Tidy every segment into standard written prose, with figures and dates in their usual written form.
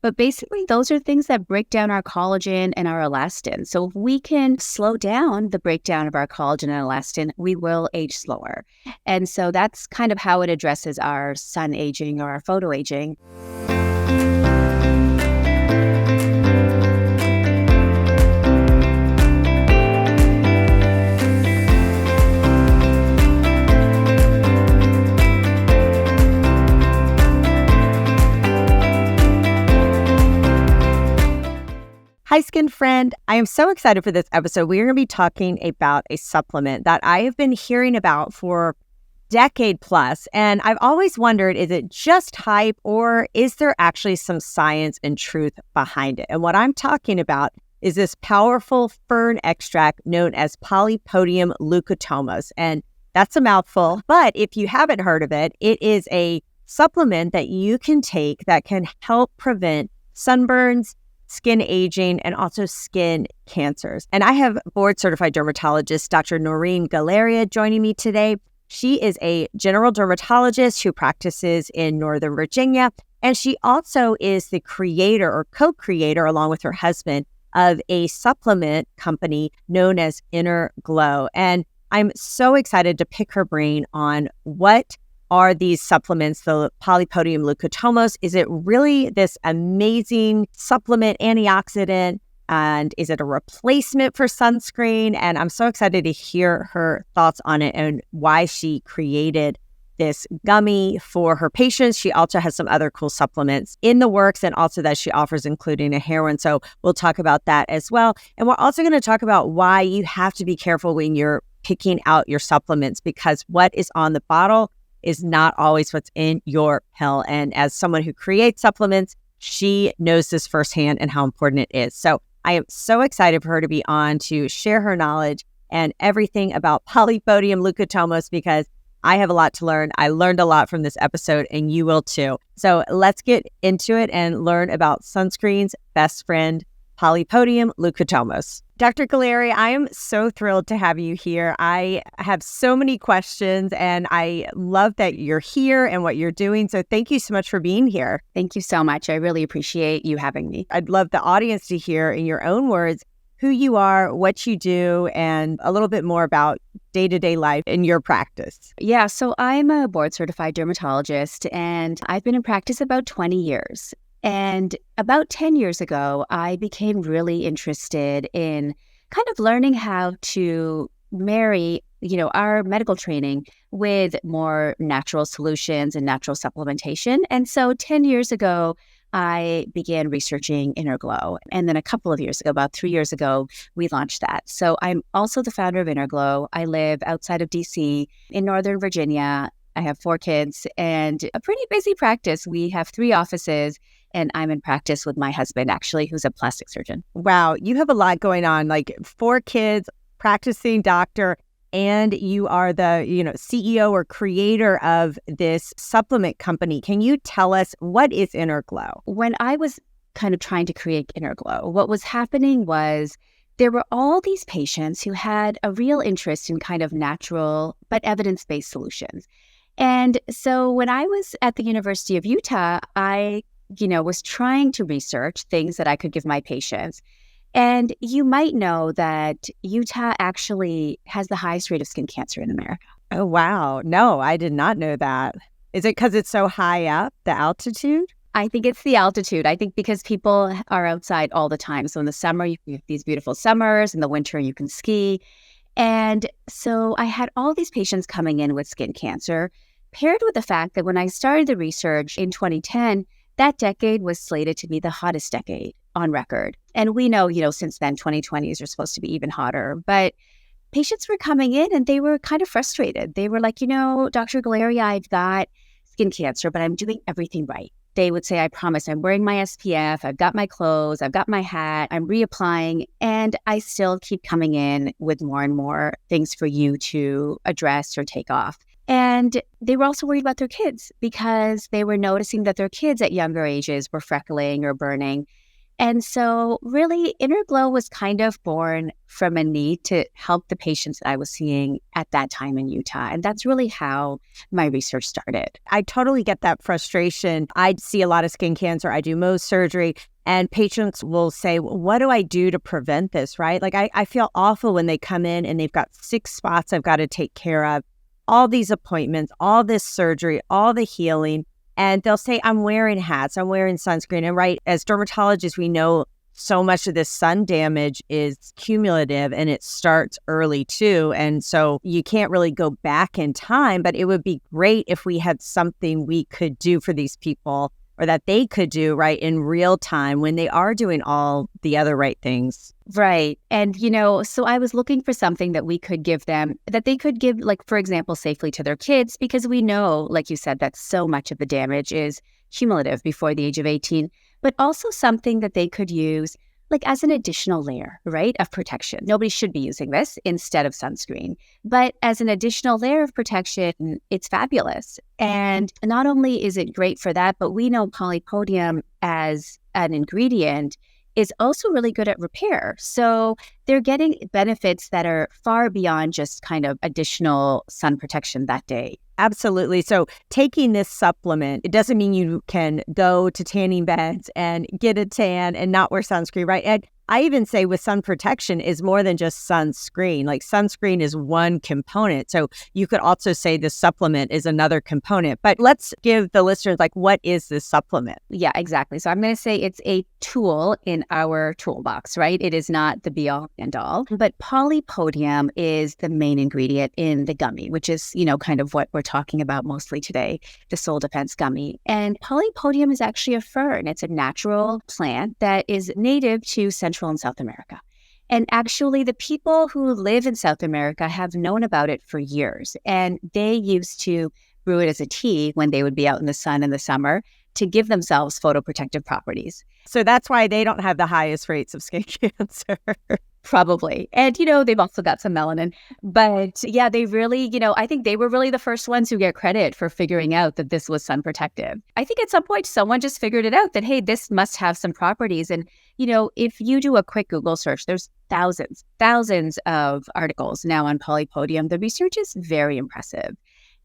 But basically, those are things that break down our collagen and our elastin. So if we can slow down the breakdown of our collagen and elastin, we will age slower. And so that's kind of how it addresses our sun aging or our photo aging. Hi, skin friend. I am so excited for this episode. We are going to be talking about a supplement that I have been hearing about for decade plus. And I've always wondered, is it just hype or is there actually some science and truth behind it? And what I'm talking about is this powerful fern extract known as Polypodium leucotomos. And that's a mouthful. But if you haven't heard of it, it is a supplement that you can take that can help prevent sunburns, skin aging, and also skin cancers. And I have board-certified dermatologist, Dr. Noreen Galaria, joining me today. She is a general dermatologist who practices in Northern Virginia, and she also is the creator or co-creator, along with her husband, of a supplement company known as Inner Glow. And I'm so excited to pick her brain on what are these supplements, the Polypodium leucotomos. Is it really this amazing supplement antioxidant? And is it a replacement for sunscreen? And I'm so excited to hear her thoughts on it and why she created this gummy for her patients. She also has some other cool supplements in the works and also that she offers, including a hair one. So we'll talk about that as well. And we're also going to talk about why you have to be careful when you're picking out your supplements, because what is on the bottle is not always what's in your pill. And as someone who creates supplements, she knows this firsthand and how important it is. So I am so excited for her to be on to share her knowledge and everything about Polypodium leucotomos, because I have a lot to learn. I learned a lot from this episode and you will too. So let's get into it and learn about sunscreen's best friend, Polypodium leucotomos. Dr. Galaria, I am so thrilled to have you here. I have so many questions and I love that you're here and what you're doing. So thank you so much for being here. Thank you so much. I really appreciate you having me. I'd love the audience to hear in your own words who you are, what you do, and a little bit more about day-to-day life in your practice. Yeah, so I'm a board-certified dermatologist and I've been in practice about 20 years. And about 10 years ago, I became really interested in kind of learning how to marry, our medical training with more natural solutions and natural supplementation. And so 10 years ago, I began researching Inner Glow. And then a couple of years ago, about 3 years ago, we launched that. So I'm also the founder of Inner Glow. I live outside of DC in Northern Virginia. I have 4 kids and a pretty busy practice. We have 3 offices. And I'm in practice with my husband, actually, who's a plastic surgeon. Wow, you have a lot going on, like 4 kids, practicing doctor, and you are the, CEO or creator of this supplement company. Can you tell us what is Inner Glow? When I was kind of trying to create Inner Glow, what was happening was there were all these patients who had a real interest in kind of natural but evidence-based solutions. And so when I was at the University of Utah, I was trying to research things that I could give my patients. And you might know that Utah actually has the highest rate of skin cancer in America. Oh, wow. No, I did not know that. Is it because it's so high up, the altitude? I think it's the altitude. I think because people are outside all the time. So in the summer, you have these beautiful summers. In the winter, you can ski. And so I had all these patients coming in with skin cancer, paired with the fact that when I started the research in 2010, that decade was slated to be the hottest decade on record. And we know, since then, 2020s are supposed to be even hotter. But patients were coming in and they were kind of frustrated. They were like, Dr. Galaria, I've got skin cancer, but I'm doing everything right. They would say, I promise, I'm wearing my SPF, I've got my clothes, I've got my hat, I'm reapplying, and I still keep coming in with more and more things for you to address or take off. And they were also worried about their kids because they were noticing that their kids at younger ages were freckling or burning. And so really Inner Glow was kind of born from a need to help the patients that I was seeing at that time in Utah. And that's really how my research started. I totally get that frustration. I see a lot of skin cancer. I do Mohs surgery. And patients will say, well, what do I do to prevent this, right? Like, I feel awful when they come in and they've got 6 spots I've got to take care of, all these appointments, all this surgery, all the healing. And they'll say, I'm wearing hats, I'm wearing sunscreen. And right, as dermatologists, we know so much of this sun damage is cumulative and it starts early too. And so you can't really go back in time, but it would be great if we had something we could do for these people, or that they could do right in real time when they are doing all the other right things. Right. And, so I was looking for something that we could give them, that they could give, like, for example, safely to their kids, because we know, like you said, that so much of the damage is cumulative before the age of 18, but also something that they could use like as an additional layer, right, of protection. Nobody should be using this instead of sunscreen, but as an additional layer of protection, it's fabulous. And not only is it great for that, but we know Polypodium as an ingredient is also really good at repair. So they're getting benefits that are far beyond just kind of additional sun protection that day. Absolutely. So taking this supplement, it doesn't mean you can go to tanning beds and get a tan and not wear sunscreen, right? And I even say with sun protection is more than just sunscreen. Like sunscreen is one component. So you could also say the supplement is another component. But let's give the listeners, like, what is this supplement? Yeah, exactly. So I'm going to say it's a tool in our toolbox, right? It is not the be all and all. But Polypodium is the main ingredient in the gummy, which is, kind of what we're talking about mostly today, the Soul Defense gummy. And Polypodium is actually a fern. It's a natural plant that is native to Central and South America. And actually, the people who live in South America have known about it for years. And they used to brew it as a tea when they would be out in the sun in the summer to give themselves photoprotective properties. So that's why they don't have the highest rates of skin cancer. Probably. And, they've also got some melanin. But yeah, they really, I think they were really the first ones who get credit for figuring out that this was sun protective. I think at some point, someone just figured it out that, hey, this must have some properties. And, if you do a quick Google search, there's thousands of articles now on Polypodium. The research is very impressive.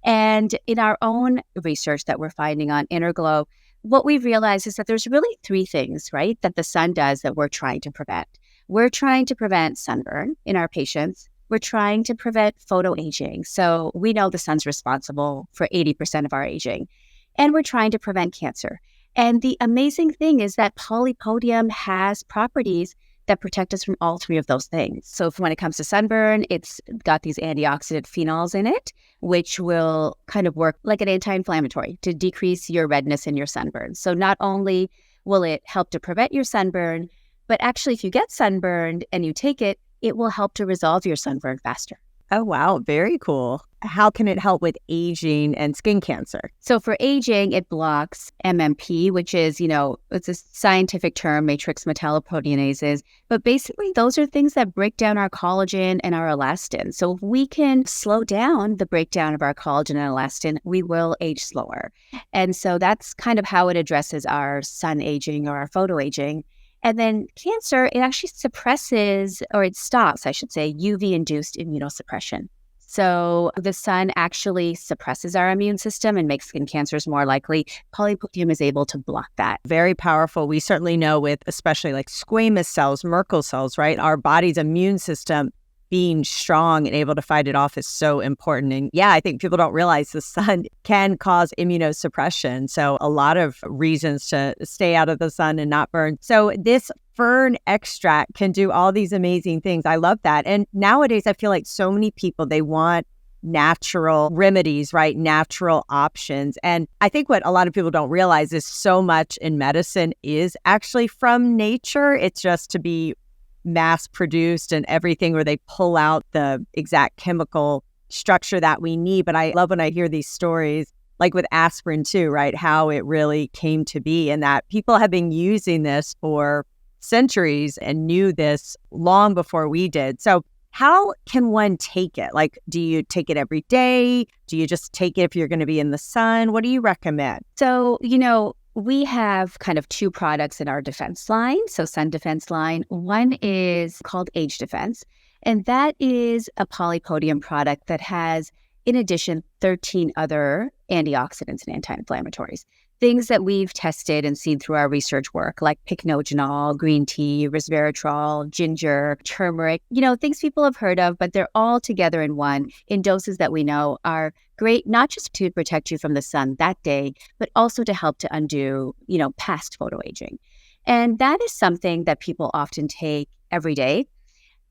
And in our own research that we're finding on Inner Glow, what we realize is that there's really 3 things, right, that the sun does that we're trying to prevent. We're trying to prevent sunburn in our patients. We're trying to prevent photoaging. So we know the sun's responsible for 80% of our aging. And we're trying to prevent cancer. And the amazing thing is that Polypodium has properties that protect us from all 3 of those things. So when it comes to sunburn, it's got these antioxidant phenols in it, which will kind of work like an anti-inflammatory to decrease your redness in your sunburn. So not only will it help to prevent your sunburn, but actually if you get sunburned and you take it, it will help to resolve your sunburn faster. Oh, wow. Very cool. How can it help with aging and skin cancer? So for aging, it blocks MMP, which is, it's a scientific term, matrix metalloproteinases. But basically, those are things that break down our collagen and our elastin. So if we can slow down the breakdown of our collagen and elastin, we will age slower. And so that's kind of how it addresses our sun aging or our photoaging. And then cancer, it actually suppresses, or it stops, I should say, UV-induced immunosuppression. So the sun actually suppresses our immune system and makes skin cancers more likely. Polypodium is able to block that. Very powerful. We certainly know with especially like squamous cells, Merkel cells, right? Our body's immune system being strong and able to fight it off is so important. And yeah, I think people don't realize the sun can cause immunosuppression. So a lot of reasons to stay out of the sun and not burn. So this fern extract can do all these amazing things. I love that. And nowadays, I feel like so many people, they want natural remedies, right? Natural options. And I think what a lot of people don't realize is so much in medicine is actually from nature. It's just to be mass produced and everything, where they pull out the exact chemical structure that we need. But I love when I hear these stories, like with aspirin too, right? How it really came to be, and that people have been using this for centuries and knew this long before we did. So how can one take it? Like, do you take it every day? Do you just take it if you're going to be in the sun? What do you recommend? So, we have kind of two products in our defense line, so sun defense line. One is called Age Defense, and that is a Polypodium product that has, in addition, 13 other antioxidants and anti-inflammatories. Things that we've tested and seen through our research work, like pycnogenol, green tea, resveratrol, ginger, turmeric, things people have heard of, but they're all together in one in doses that we know are great, not just to protect you from the sun that day, but also to help to undo, past photoaging. And that is something that people often take every day,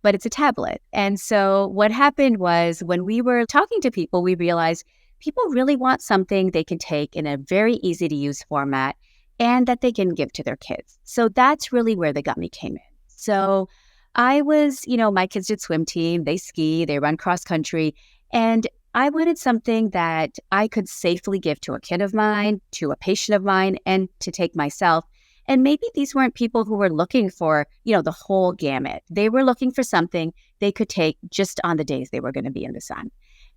but it's a tablet. And so what happened was when we were talking to people, we realized people really want something they can take in a very easy to use format and that they can give to their kids. So that's really where the gummy came in. So I was, my kids did swim team, they ski, they run cross country, and I wanted something that I could safely give to a kid of mine, to a patient of mine, and to take myself. And maybe these weren't people who were looking for, the whole gamut. They were looking for something they could take just on the days they were going to be in the sun.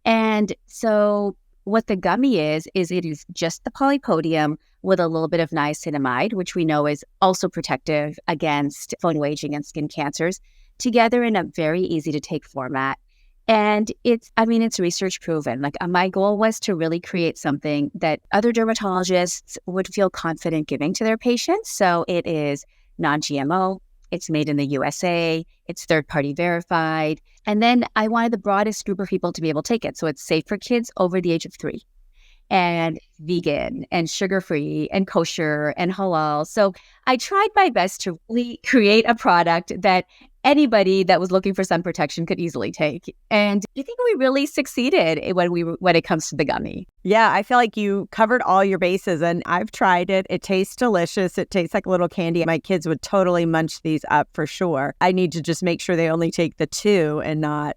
And so what the gummy is it is just the Polypodium with a little bit of niacinamide, which we know is also protective against photoaging and skin cancers, together in a very easy to take format. And it's research proven. Like my goal was to really create something that other dermatologists would feel confident giving to their patients. So it is non-GMO. It's made in the USA. It's third-party verified. And then I wanted the broadest group of people to be able to take it. So it's safe for kids over the age of 3 and vegan and sugar-free and kosher and halal. So I tried my best to really create a product that anybody that was looking for sun protection could easily take. And I think we really succeeded when it comes to the gummy. Yeah, I feel like you covered all your bases, and I've tried it. It tastes delicious. It tastes like a little candy. My kids would totally munch these up for sure. I need to just make sure they only take the 2 and not,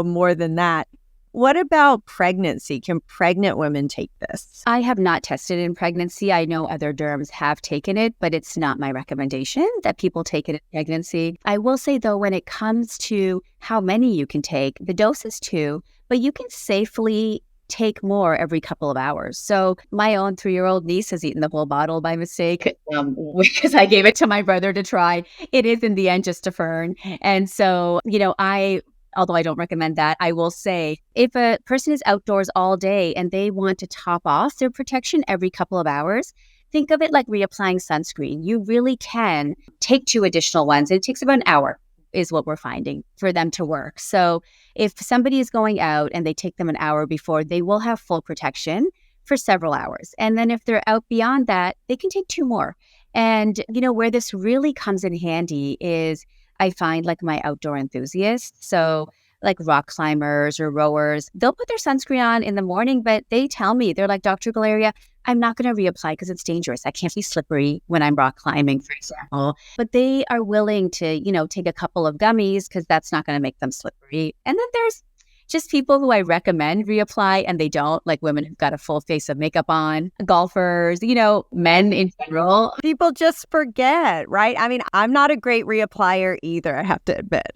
more than that. What about pregnancy? Can pregnant women take this? I have not tested it in pregnancy. I know other derms have taken it, but it's not my recommendation that people take it in pregnancy. I will say, though, when it comes to how many you can take, the dose is 2, but you can safely take more every couple of hours. So my own 3-year-old niece has eaten the whole bottle by mistake because I gave it to my brother to try. It is in the end just a fern. And so, although I don't recommend that, I will say if a person is outdoors all day and they want to top off their protection every couple of hours, think of it like reapplying sunscreen. You really can take 2 additional ones. It takes about an hour is what we're finding for them to work. So if somebody is going out and they take them an hour before, they will have full protection for several hours. And then if they're out beyond that, they can take 2 more. And, where this really comes in handy is I find like my outdoor enthusiasts, so like rock climbers or rowers, they'll put their sunscreen on in the morning, but they tell me, they're like, Dr. Galaria, I'm not going to reapply because it's dangerous. I can't be slippery when I'm rock climbing, for example. But they are willing to, take a couple of gummies because that's not going to make them slippery. And then there's just people who I recommend reapply and they don't, like women who've got a full face of makeup on, golfers, men in general. People just forget, right? I'm not a great reapplier either, I have to admit.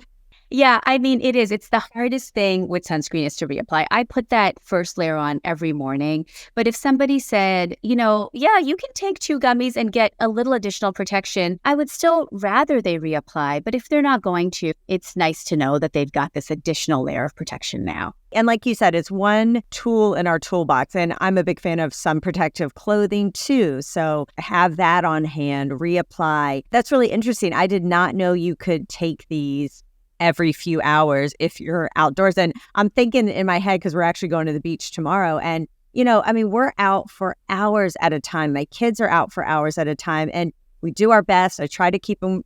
Yeah, it is. It's the hardest thing with sunscreen is to reapply. I put that first layer on every morning. But if somebody said, yeah, you can take 2 gummies and get a little additional protection, I would still rather they reapply. But if they're not going to, it's nice to know that they've got this additional layer of protection now. And like you said, it's one tool in our toolbox. And I'm a big fan of sun protective clothing too. So have that on hand, reapply. That's really interesting. I did not know you could take these every few hours if you're outdoors. And I'm thinking in my head, because we're actually going to the beach tomorrow. And, we're out for hours at a time. My kids are out for hours at a time. And we do our best. I try to keep them,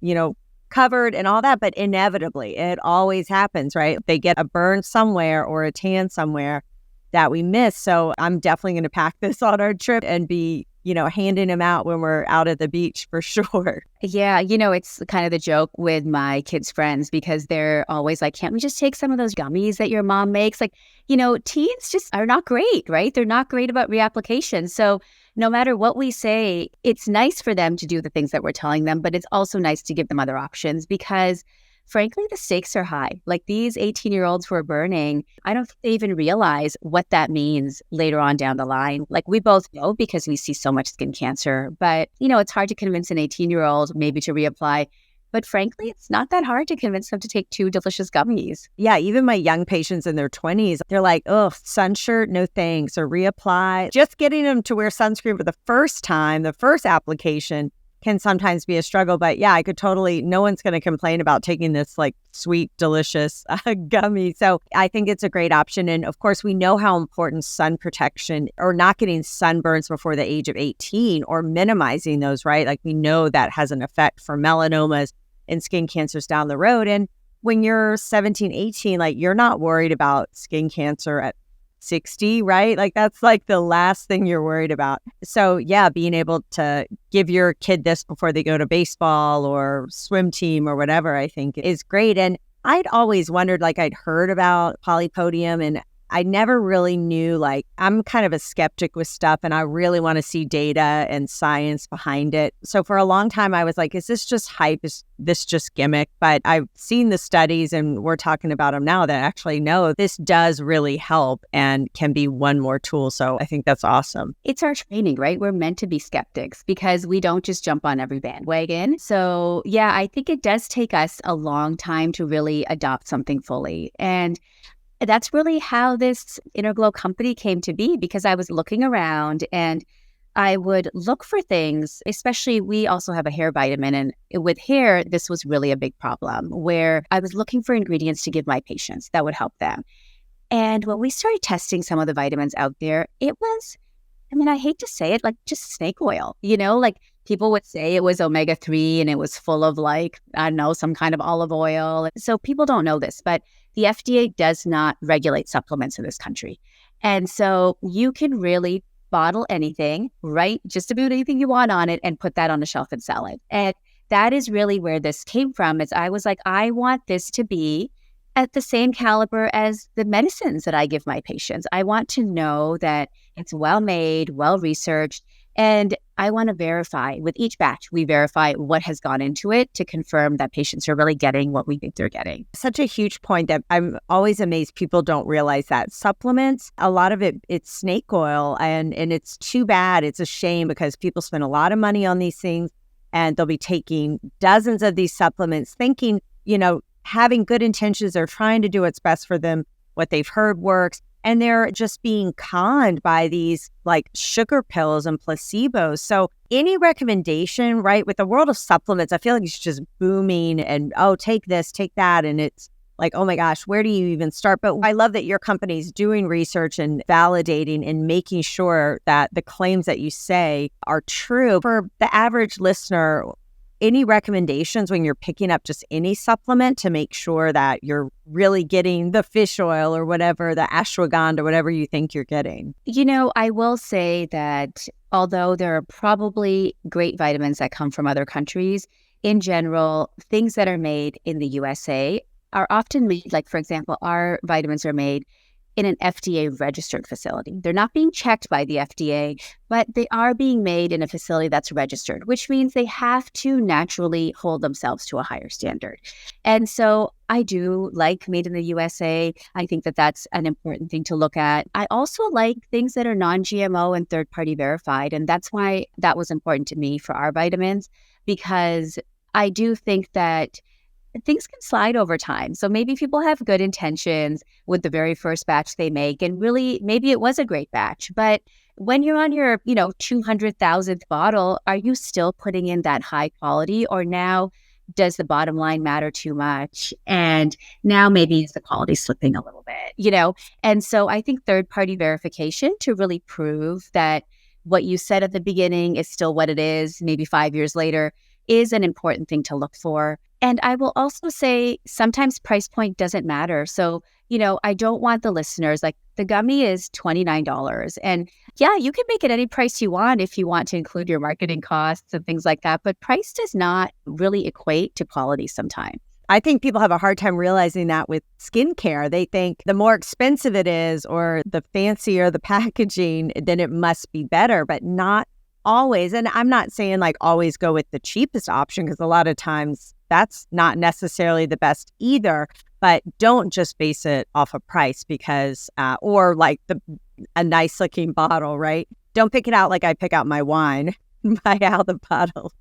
covered and all that. But inevitably, it always happens, right? They get a burn somewhere or a tan somewhere that we miss. So I'm definitely going to pack this on our trip and be handing them out when we're out at the beach for sure. Yeah, it's kind of the joke with my kids' friends because they're always like, can't we just take some of those gummies that your mom makes? Like, teens just are not great, right? They're not great about reapplication. So no matter what we say, it's nice for them to do the things that we're telling them, but it's also nice to give them other options because frankly, the stakes are high. Like these 18-year-olds who are burning, I don't think they even realize what that means later on down the line. Like we both know because we see so much skin cancer, but it's hard to convince an 18-year-old maybe to reapply. But frankly, it's not that hard to convince them to take 2 delicious gummies. Yeah, even my young patients in their 20s, they're like, oh, sun shirt, no thanks, or reapply. Just getting them to wear sunscreen for the first time, the first application, can sometimes be a struggle. But yeah, no one's going to complain about taking this like sweet, delicious gummy. So I think it's a great option. And of course, we know how important sun protection or not getting sunburns before the age of 18 or minimizing those, right? Like we know that has an effect for melanomas and skin cancers down the road. And when you're 17, 18, like you're not worried about skin cancer at 60, right? Like that's like the last thing you're worried about. So yeah, being able to give your kid this before they go to baseball or swim team or whatever, I think is great. And I'd always wondered, like I'd heard about Polypodium and I never really knew, like I'm kind of a skeptic with stuff and I really want to see data and science behind it. So for a long time, I was like, is this just hype? Is this just gimmick? But I've seen the studies and we're talking about them now that actually no, this does really help and can be one more tool. So I think that's awesome. It's our training, right? We're meant to be skeptics because we don't just jump on every bandwagon. So yeah, I think it does take us a long time to really adopt something fully. And that's really how this Interglow company came to be, because I was looking around and I would look for things, especially we also have a hair vitamin. And with hair, this was really a big problem where I was looking for ingredients to give my patients that would help them. And when we started testing some of the vitamins out there, it was, I hate to say it, like just snake oil, like people would say it was omega-3 and it was full of some kind of olive oil. So people don't know this, but the FDA does not regulate supplements in this country. And so you can really bottle anything, write just about anything you want on it and put that on the shelf and sell it. And that is really where this came from, is I was like, I want this to be at the same caliber as the medicines that I give my patients. I want to know that it's well-made, well-researched, and I want to verify with each batch, we verify what has gone into it to confirm that patients are really getting what we think they're getting. Such a huge point that I'm always amazed people don't realize that supplements, a lot of it's snake oil and it's too bad. It's a shame because people spend a lot of money on these things and they'll be taking dozens of these supplements thinking, having good intentions or trying to do what's best for them, what they've heard works. And they're just being conned by these like sugar pills and placebos. So any recommendation, right, with the world of supplements, I feel like it's just booming and, oh, take this, take that. And it's like, oh my gosh, where do you even start? But I love that your company's doing research and validating and making sure that the claims that you say are true. For the average listener, any recommendations when you're picking up just any supplement to make sure that you're really getting the fish oil or whatever, the ashwagandha, whatever you think you're getting? I will say that although there are probably great vitamins that come from other countries, in general, things that are made in the USA are often made, like, for example, our vitamins are made in an FDA-registered facility. They're not being checked by the FDA, but they are being made in a facility that's registered, which means they have to naturally hold themselves to a higher standard. And so I do like made in the USA. I think that that's an important thing to look at. I also like things that are non-GMO and third-party verified, and that's why that was important to me for our vitamins, because I do think that things can slide over time. So maybe people have good intentions with the very first batch they make, and really maybe it was a great batch. But when you're on your, 200,000th bottle, are you still putting in that high quality, or now does the bottom line matter too much? And now maybe is the quality slipping a little bit, And so I think third-party verification to really prove that what you said at the beginning is still what it is, maybe 5 years later, is an important thing to look for. And I will also say sometimes price point doesn't matter. So, I don't want the listeners, like the gummy is $29. And yeah, you can make it any price you want if you want to include your marketing costs and things like that. But price does not really equate to quality sometimes. I think people have a hard time realizing that with skincare. They think the more expensive it is or the fancier the packaging, then it must be better, but not always. And I'm not saying like always go with the cheapest option, because a lot of times that's not necessarily the best either. But don't just base it off of price because, or like a nice looking bottle, right? Don't pick it out like I pick out my wine. Buy out the bottle.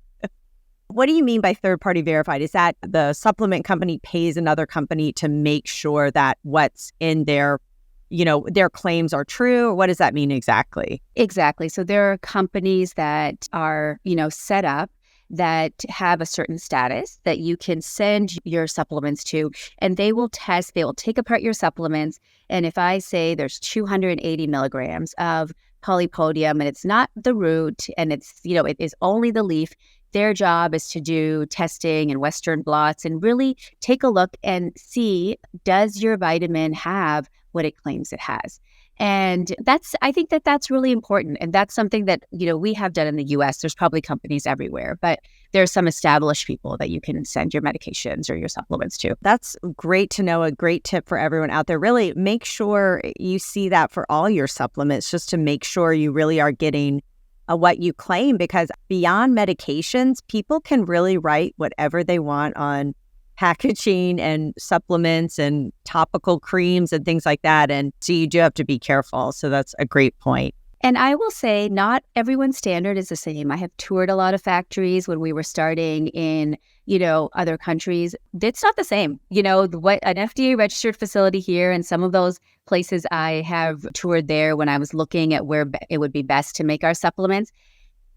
What do you mean by third party verified? Is that the supplement company pays another company to make sure that what's in their claims are true? What does that mean exactly? Exactly. So there are companies that are, set up that have a certain status that you can send your supplements to, and they will take apart your supplements. And if I say there's 280 milligrams of Polypodium and it's not the root and it's, it is only the leaf, their job is to do testing and Western blots and really take a look and see, does your vitamin have what it claims it has? And I think that's really important. And that's something that, we have done in the US. There's probably companies everywhere, but there's some established people that you can send your medications or your supplements to. That's great to know. A great tip for everyone out there. Really make sure you see that for all your supplements, just to make sure you really are getting what you claim, because beyond medications, people can really write whatever they want on packaging and supplements and topical creams and things like that. And so you do have to be careful. So that's a great point. And I will say not everyone's standard is the same. I have toured a lot of factories when we were starting in, other countries. It's not the same. What an FDA registered facility here and some of those places I have toured there when I was looking at where it would be best to make our supplements.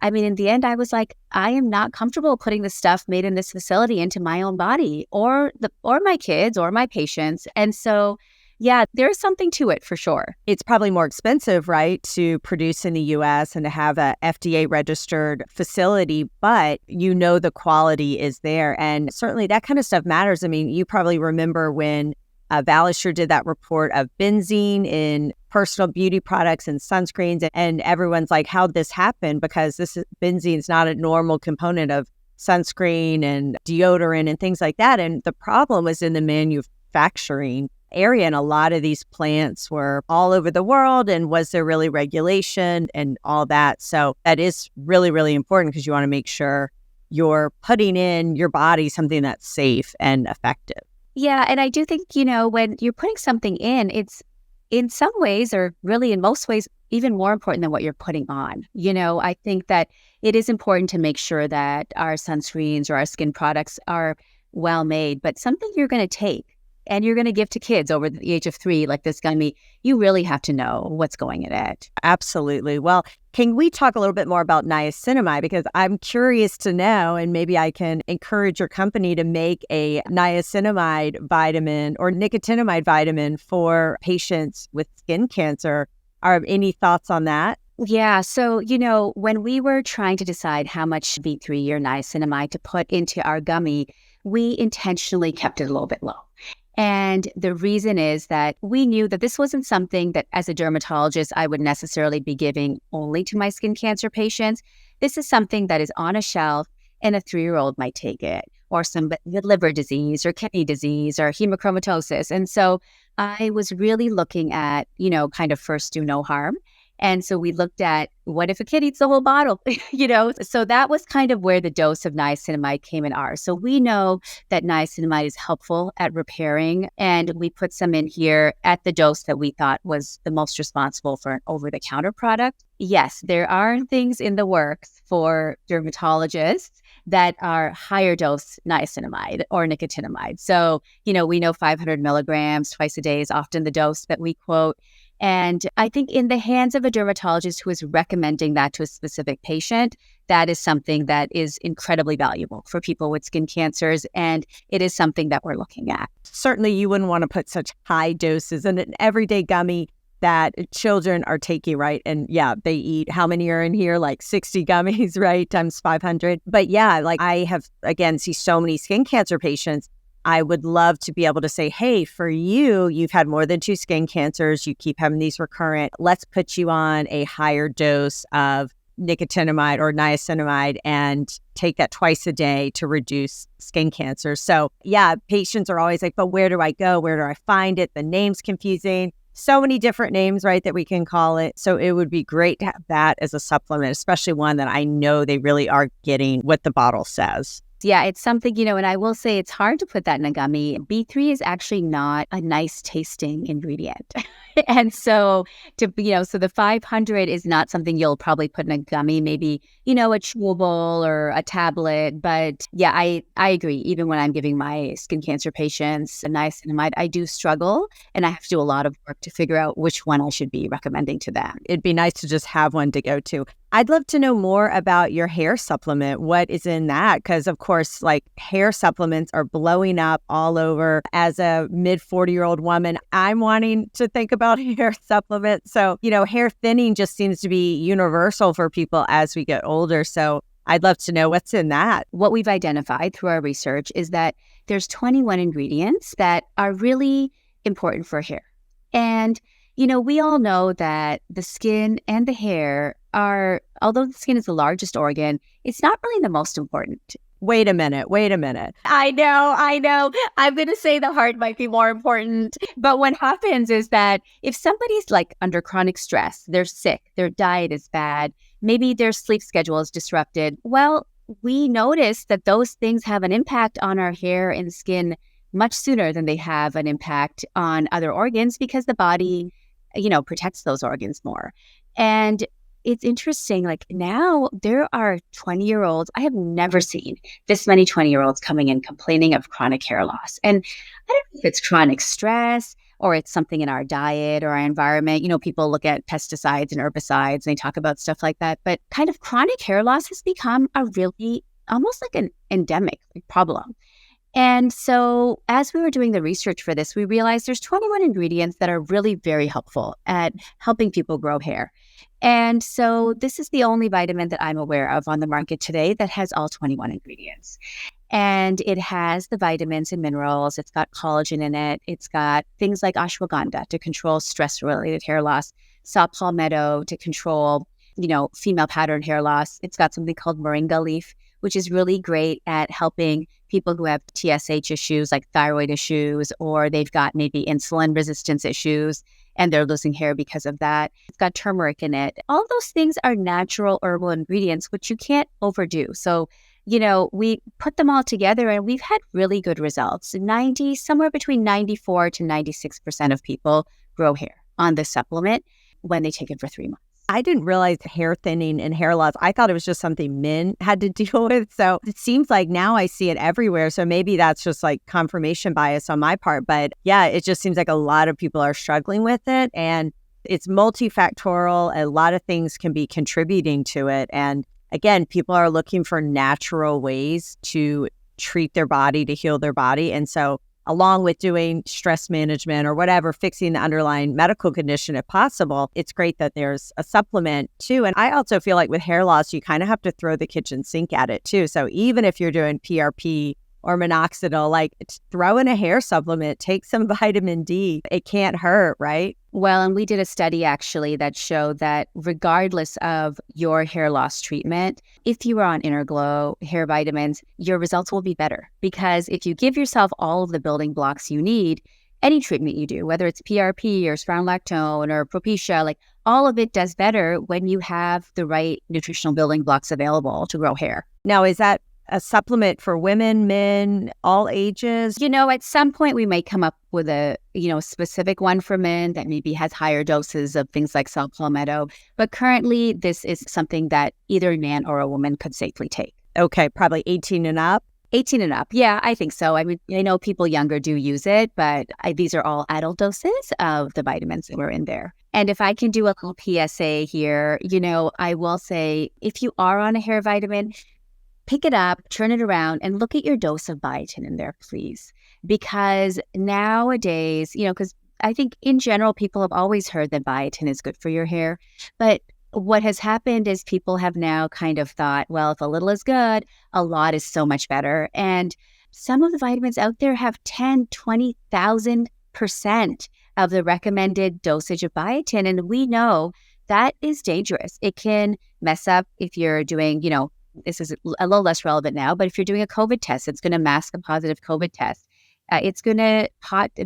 I mean, in the end, I was like, I am not comfortable putting the stuff made in this facility into my own body or my kids or my patients. And so, yeah, there's something to it for sure. It's probably more expensive, right, to produce in the US and to have a FDA registered facility, but the quality is there. And certainly that kind of stuff matters. I mean, you probably remember when Valisure did that report of benzene in personal beauty products and sunscreens, and everyone's like, how'd this happen? Because benzene is not a normal component of sunscreen and deodorant and things like that. And the problem was in the manufacturing area, and a lot of these plants were all over the world, and was there really regulation and all that? So that is really, really important, because you want to make sure you're putting in your body something that's safe and effective. Yeah. And I do think, when you're putting something it's in some ways, or really in most ways, even more important than what you're putting on. I think that it is important to make sure that our sunscreens or our skin products are well made, but something you're going to take and you're going to give to kids over the age of 3, like this gummy, you really have to know what's going in it. Absolutely. Well, can we talk a little bit more about niacinamide? Because I'm curious to know, and maybe I can encourage your company to make a niacinamide vitamin or nicotinamide vitamin for patients with skin cancer. Are any thoughts on that? Yeah. So, when we were trying to decide how much B3 or niacinamide to put into our gummy, we intentionally kept it a little bit low. And the reason is that we knew that this wasn't something that as a dermatologist, I would necessarily be giving only to my skin cancer patients. This is something that is on a shelf and a 3-year-old might take it, or somebody with liver disease or kidney disease or hemochromatosis. And so I was really looking at, kind of first do no harm. And so we looked at, what if a kid eats the whole bottle? So that was kind of where the dose of niacinamide came in ours. So we know that niacinamide is helpful at repairing, and we put some in here at the dose that we thought was the most responsible for an over-the-counter product. Yes, there are things in the works for dermatologists that are higher dose niacinamide or nicotinamide. So, we know 500 milligrams twice a day is often the dose that we quote. And I think in the hands of a dermatologist who is recommending that to a specific patient, that is something that is incredibly valuable for people with skin cancers. And it is something that we're looking at. Certainly, you wouldn't want to put such high doses in an everyday gummy that children are taking, right? And yeah, they eat, how many are in here? Like 60 gummies, right? Times 500. But yeah, like I have, again, see so many skin cancer patients. I would love to be able to say, hey, for you, you've had more than 2 skin cancers, you keep having these recurrent, let's put you on a higher dose of nicotinamide or niacinamide and take that twice a day to reduce skin cancer. So yeah, patients are always like, but where do I go? Where do I find it? The name's confusing. So many different names, right, that we can call it. So it would be great to have that as a supplement, especially one that I know they really are getting what the bottle says. Yeah, it's something, and I will say it's hard to put that in a gummy. B3 is actually not a nice tasting ingredient. And so so the 500 is not something you'll probably put in a gummy, maybe, a chewable or a tablet. But yeah, I agree. Even when I'm giving my skin cancer patients a niacinamide, I do struggle and I have to do a lot of work to figure out which one I should be recommending to them. It'd be nice to just have one to go to. I'd love to know more about your hair supplement. What is in that? Because, of course, like hair supplements are blowing up all over. As a mid 40-year-old woman, I'm wanting to think about hair supplements. So, hair thinning just seems to be universal for people as we get older. So I'd love to know what's in that. What we've identified through our research is that there's 21 ingredients that are really important for hair. And we all know that the skin and the hair although the skin is the largest organ, it's not really the most important. Wait a minute. I know. I'm going to say the heart might be more important. But what happens is that if somebody's like under chronic stress, they're sick, their diet is bad, maybe their sleep schedule is disrupted, well, we notice that those things have an impact on our hair and skin much sooner than they have an impact on other organs because the body, protects those organs more. And it's interesting, like now there are 20-year-olds. I have never seen this many 20-year-olds coming in complaining of chronic hair loss. And I don't know if it's chronic stress or it's something in our diet or our environment. People look at pesticides and herbicides and they talk about stuff like that. But kind of chronic hair loss has become a really almost like an endemic problem. And so as we were doing the research for this, we realized there's 21 ingredients that are really very helpful at helping people grow hair. And so this is the only vitamin that I'm aware of on the market today that has all 21 ingredients. And it has the vitamins and minerals. It's got collagen in it. It's got things like ashwagandha to control stress-related hair loss, saw palmetto to control, female pattern hair loss. It's got something called moringa leaf, which is really great at helping people who have TSH issues like thyroid issues, or they've got maybe insulin resistance issues and they're losing hair because of that. It's got turmeric in it. All those things are natural herbal ingredients, which you can't overdo. So, we put them all together and we've had really good results. Somewhere between 94 to 96% of people grow hair on this supplement when they take it for 3 months. I didn't realize hair thinning and hair loss. I thought it was just something men had to deal with. So it seems like now I see it everywhere. So maybe that's just like confirmation bias on my part. But yeah, it just seems like a lot of people are struggling with it. And it's multifactorial. A lot of things can be contributing to it. And again, people are looking for natural ways to treat their body, to heal their body. And so along with doing stress management or whatever, fixing the underlying medical condition if possible, it's great that there's a supplement too. And I also feel like with hair loss, you kind of have to throw the kitchen sink at it too. So even if you're doing PRP or minoxidil, like throw in a hair supplement, take some vitamin D. It can't hurt, right? Well, and we did a study actually that showed that regardless of your hair loss treatment, if you are on Inner Glow hair vitamins, your results will be better. Because if you give yourself all of the building blocks you need, any treatment you do, whether it's PRP or spironolactone or Propecia, like all of it does better when you have the right nutritional building blocks available to grow hair. Now, is that a supplement for women, men, all ages? At some point we may come up with a, specific one for men that maybe has higher doses of things like saw palmetto. But currently this is something that either a man or a woman could safely take. Okay, probably 18 and up. 18 and up. Yeah, I think so. I mean, I know people younger do use it, but these are all adult doses of the vitamins that were in there. And if I can do a little PSA here, I will say if you are on a hair vitamin, pick it up, turn it around, and look at your dose of biotin in there, please. Because nowadays, because I think in general, people have always heard that biotin is good for your hair. But what has happened is people have now kind of thought, well, if a little is good, a lot is so much better. And some of the vitamins out there have 10, 20,000% of the recommended dosage of biotin. And we know that is dangerous. It can mess up if you're doing, this is a little less relevant now, but if you're doing a COVID test, it's going to mask a positive COVID test. It's going to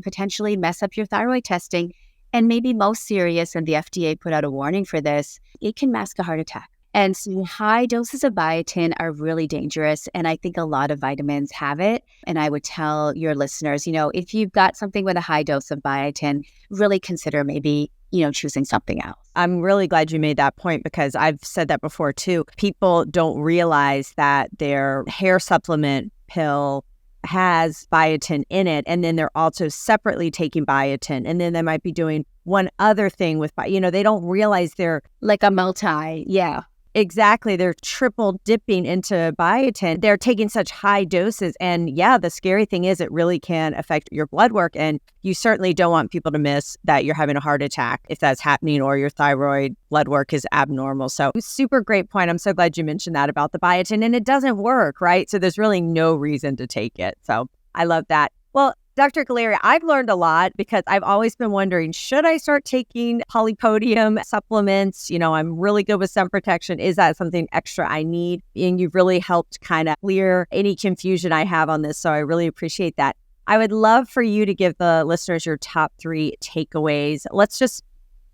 potentially mess up your thyroid testing. And maybe most serious, and the FDA put out a warning for this, it can mask a heart attack. And so high doses of biotin are really dangerous. And I think a lot of vitamins have it. And I would tell your listeners, if you've got something with a high dose of biotin, really consider maybe, choosing something else. I'm really glad you made that point because I've said that before too. People don't realize that their hair supplement pill has biotin in it. And then they're also separately taking biotin. And then they might be doing one other thing with, they don't realize they're like a multi. Yeah. Exactly. They're triple dipping into biotin. They're taking such high doses. And yeah, the scary thing is it really can affect your blood work. And you certainly don't want people to miss that you're having a heart attack if that's happening or your thyroid blood work is abnormal. So super great point. I'm so glad you mentioned that about the biotin. And it doesn't work, right? So there's really no reason to take it. So I love that. Well, Dr. Galaria, I've learned a lot because I've always been wondering, should I start taking Polypodium supplements? I'm really good with sun protection. Is that something extra I need? And you've really helped kind of clear any confusion I have on this. So I really appreciate that. I would love for you to give the listeners your top 3 takeaways. Let's just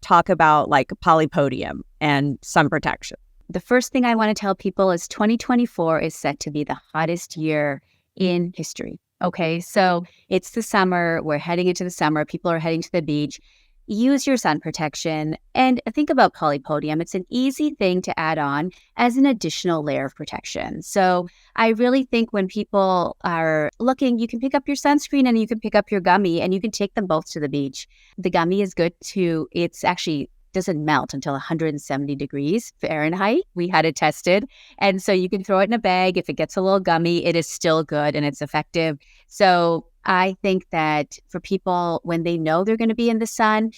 talk about like Polypodium and sun protection. The first thing I want to tell people is 2024 is set to be the hottest year in history. Okay, so it's the summer. We're heading into the summer. People are heading to the beach. Use your sun protection and think about Polypodium. It's an easy thing to add on as an additional layer of protection. So I really think when people are looking, you can pick up your sunscreen and you can pick up your gummy and you can take them both to the beach. The gummy is good too. It's actually doesn't melt until 170 degrees Fahrenheit. We had it tested. And so you can throw it in a bag. If it gets a little gummy, it is still good and it's effective. So I think that for people, when they know they're going to be in the sun,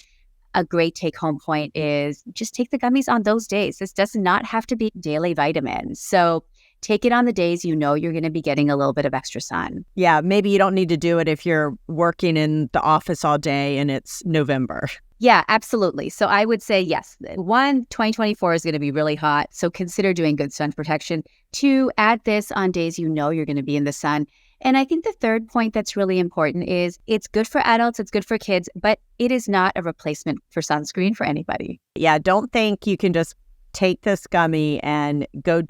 a great take-home point is just take the gummies on those days. This does not have to be daily vitamins. So take it on the days you know you're going to be getting a little bit of extra sun. Yeah, maybe you don't need to do it if you're working in the office all day and it's November. Yeah, absolutely. So I would say, yes, 2024 is going to be really hot. So consider doing good sun protection. 2, add this on days you know you're going to be in the sun. And I think the third point that's really important is it's good for adults, it's good for kids, but it is not a replacement for sunscreen for anybody. Yeah, don't think you can just take this gummy and go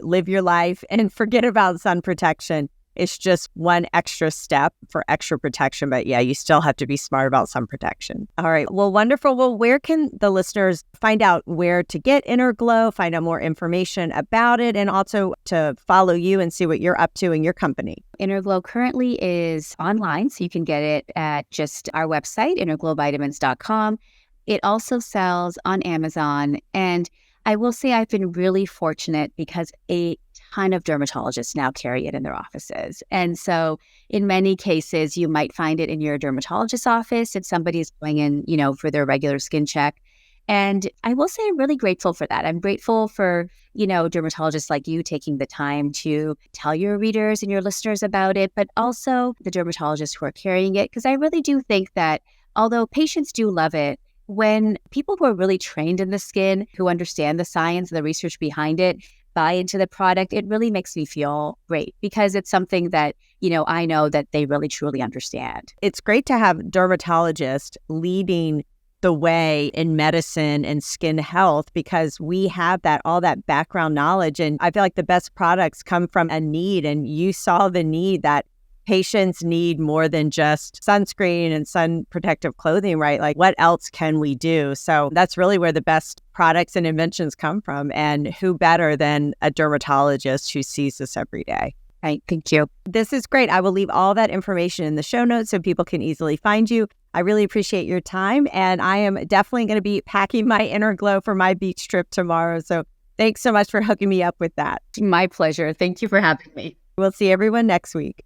live your life and forget about sun protection. It's just one extra step for extra protection. But yeah, you still have to be smart about sun protection. All right. Well, wonderful. Well, where can the listeners find out where to get Inner Glow, find out more information about it, and also to follow you and see what you're up to in your company? Inner Glow currently is online, so you can get it at just our website, innerglowvitamins.com. It also sells on Amazon. And I will say I've been really fortunate because a ton of dermatologists now carry it in their offices. And so in many cases, you might find it in your dermatologist's office if somebody's going in, for their regular skin check. And I will say I'm really grateful for that. I'm grateful for, dermatologists like you taking the time to tell your readers and your listeners about it, but also the dermatologists who are carrying it. Because I really do think that although patients do love it, when people who are really trained in the skin, who understand the science and the research behind it, buy into the product, it really makes me feel great because it's something that, I know that they really truly understand. It's great to have dermatologists leading the way in medicine and skin health because we have all that background knowledge. And I feel like the best products come from a need. And you saw the need that patients need more than just sunscreen and sun protective clothing, right? Like what else can we do? So that's really where the best products and inventions come from. And who better than a dermatologist who sees this every day? Right. Thank you. This is great. I will leave all that information in the show notes so people can easily find you. I really appreciate your time. And I am definitely going to be packing my Inner Glow for my beach trip tomorrow. So thanks so much for hooking me up with that. My pleasure. Thank you for having me. We'll see everyone next week.